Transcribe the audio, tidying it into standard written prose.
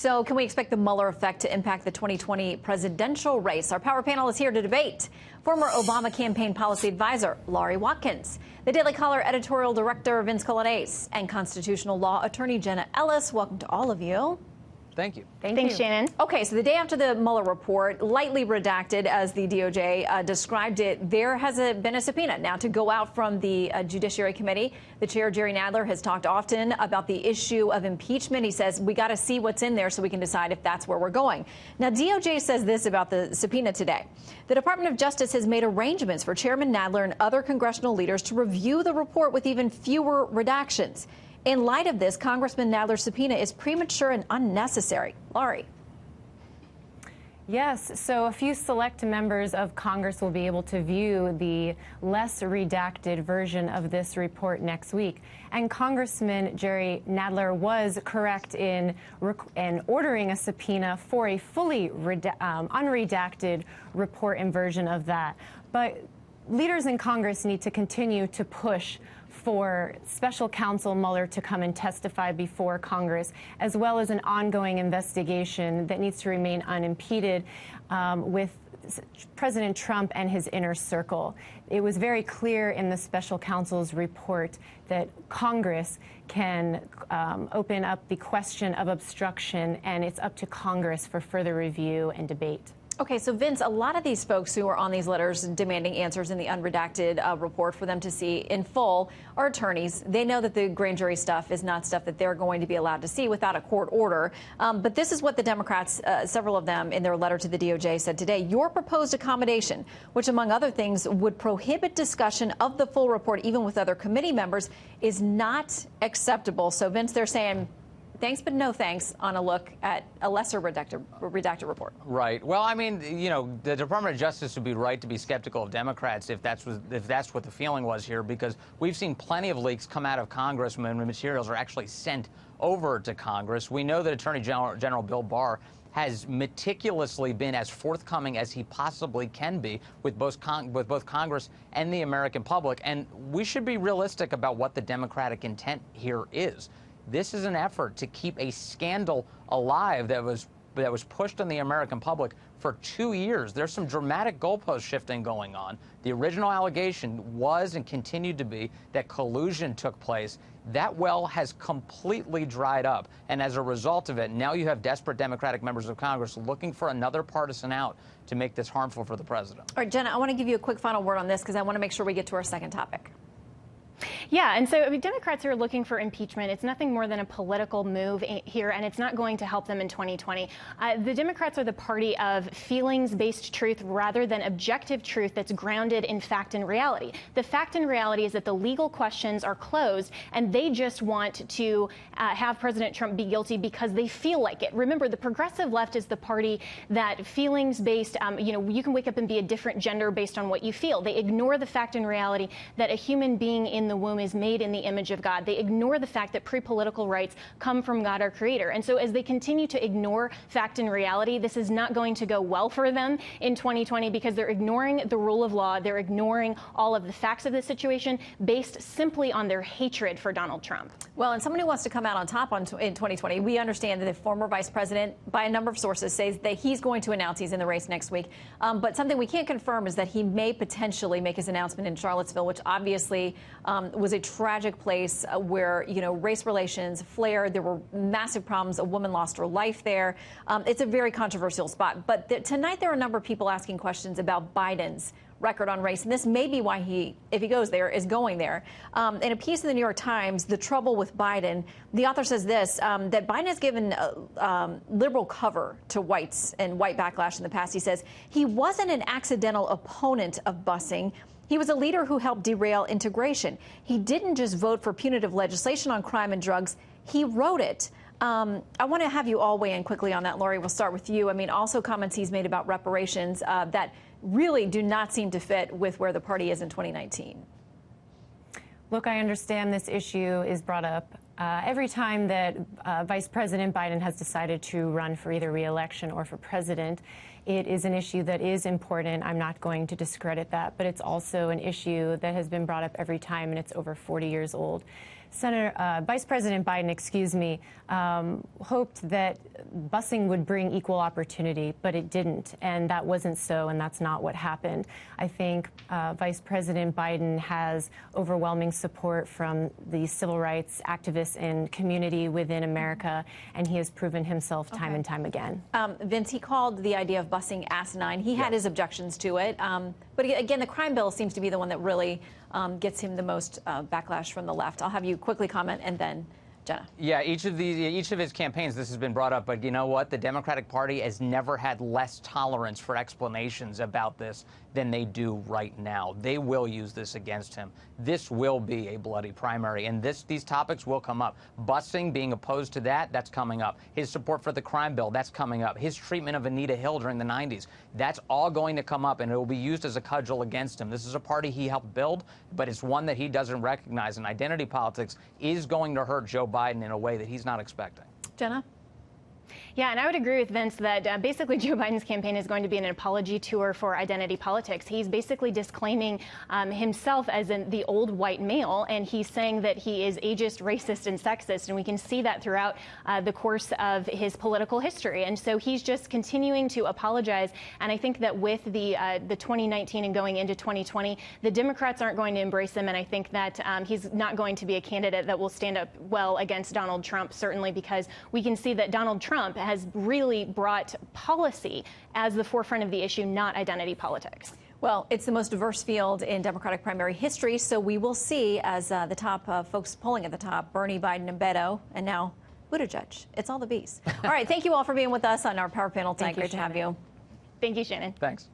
So can we expect the Mueller effect to impact the 2020 presidential race? Our power panel is here to debate. Former Obama campaign policy advisor Laurie Watkins, the Daily Caller editorial director Vince Colanese, and constitutional law attorney Jenna Ellis. Welcome to all of you. Thank you. Thanks, Shannon. Okay, so the day after the Mueller report, lightly redacted as the DOJ described it, there has been a subpoena now to go out from the Judiciary Committee. The chair, Jerry Nadler, has talked often about the issue of impeachment. He says we got to see what's in there so we can decide if that's where we're going. Now, DOJ says this about the subpoena today. The Department of Justice has made arrangements for Chairman Nadler and other congressional leaders to review the report with even fewer redactions. In light of this, Congressman Nadler's subpoena is premature and unnecessary. Laurie. Yes, so a few select members of Congress will be able to view the less redacted version of this report next week. And Congressman Jerry Nadler was correct in ordering a subpoena for a fully unredacted report and version of that. But leaders in Congress need to continue to push for special counsel Mueller to come and testify before Congress, as well as an ongoing investigation that needs to remain unimpeded with President Trump and his inner circle. It was very clear in the special counsel's report that Congress can open up the question of obstruction, and it's up to Congress for further review and debate. Okay, so Vince, a lot of these folks who are on these letters demanding answers in the unredacted report for them to see in full are attorneys. They know that the grand jury stuff is not stuff that they're going to be allowed to see without a court order. But this is what the Democrats, several of them in their letter to the DOJ said today. Your proposed accommodation, which among other things would prohibit discussion of the full report even with other committee members, is not acceptable. So, Vince, they're saying thanks, but no thanks on a look at a lesser redacted report. Right. Well, I mean, you know, the Department of Justice would be right to be skeptical of Democrats if that's what the feeling was here, because we've seen plenty of leaks come out of Congress when materials are actually sent over to Congress. We know that Attorney General Bill Barr has meticulously been as forthcoming as he possibly can be with both Congress and the American public. And we should be realistic about what the Democratic intent here is. This is an effort to keep a scandal alive that was pushed on the American public for 2 years. There's some dramatic goalpost shifting going on. The original allegation was and continued to be that collusion took place. That well has completely dried up. And as a result of it, now you have desperate Democratic members of Congress looking for another partisan out to make this harmful for the president. All right, Jenna, I want to give you a quick final word on this because I want to make sure we get to our second topic. Yeah, and so Democrats are looking for impeachment. It's nothing more than a political move here, and it's not going to help them in 2020. The Democrats are the party of feelings-based truth rather than objective truth that's grounded in fact and reality. The fact and reality is that the legal questions are closed, and they just want to have President Trump be guilty because they feel like it. Remember, the progressive left is the party that feelings-based, you can wake up and be a different gender based on what you feel. They ignore the fact and reality that a human being in the womb is made in the image of God. They ignore the fact that pre-political rights come from God, our creator. And so as they continue to ignore fact and reality, this is not going to go well for them in 2020 because they're ignoring the rule of law. They're ignoring all of the facts of the situation based simply on their hatred for Donald Trump. Well, and someone who wants to come out on top in 2020, we understand that the former vice president, by a number of sources, says that he's going to announce he's in the race next week. But something we can't confirm is that he may potentially make his announcement in Charlottesville, which obviously was a tragic place where, race relations flared. There were massive problems. A woman lost her life there. It's a very controversial spot. But tonight there are a number of people asking questions about Biden's record on race. And this may be why he, if he goes there, is going there. In a piece in the New York Times, The Trouble with Biden, the author says this, that Biden has given liberal cover to whites and white backlash in the past. He says he wasn't an accidental opponent of busing. He was a leader who helped derail integration. He didn't just vote for punitive legislation on crime and drugs. He wrote it. I want to have you all weigh in quickly on that. Laurie, we'll start with you. I mean, also comments he's made about reparations that really do not seem to fit with where the party is in 2019. Look, I understand this issue is brought up every time that Vice President Biden has decided to run for either re-election or for president. It is an issue that is important. I'm not going to discredit that, but it's also an issue that has been brought up every time, and it's over 40 years old. Vice President Biden, hoped that busing would bring equal opportunity, but it didn't, and that wasn't so, and that's not what happened. I think Vice President Biden has overwhelming support from the civil rights activists and community within America, and he has proven himself time and time again. Vince, he called the idea of busing asinine. He had his objections to it, but again, the crime bill seems to be the one that really gets him the most backlash from the left. I'll have you quickly comment, and then Jenna. Yeah, each of his campaigns, this has been brought up, but you know what? The Democratic Party has never had less tolerance for explanations about this than they do right now. They will use this against him. This will be a bloody primary, and these topics will come up. Busing, being opposed to that, that's coming up. His support for the crime bill, that's coming up. His treatment of Anita Hill during the 90s, that's all going to come up, and it will be used as a cudgel against him. This is a party he helped build, but it's one that he doesn't recognize, and identity politics is going to hurt Joe Biden in a way that he's not expecting. Jenna? Yeah, and I would agree with Vince that basically Joe Biden's campaign is going to be an apology tour for identity politics. He's basically disclaiming himself as the old white male, and he's saying that he is ageist, racist, and sexist, and we can see that throughout the course of his political history. And so he's just continuing to apologize, and I think that with the 2019 and going into 2020, the Democrats aren't going to embrace him, and I think that he's not going to be a candidate that will stand up well against Donald Trump, certainly because we can see that Donald Trump has really brought policy as the forefront of the issue, not identity politics. Well, it's the most diverse field in Democratic primary history, so we will see as the top folks polling at the top, Bernie, Biden, and Beto, and now Buttigieg. It's all the bees. All right, thank you all for being with us on our Power Panel tonight. Great to have you. Thank you, Shannon. Thanks.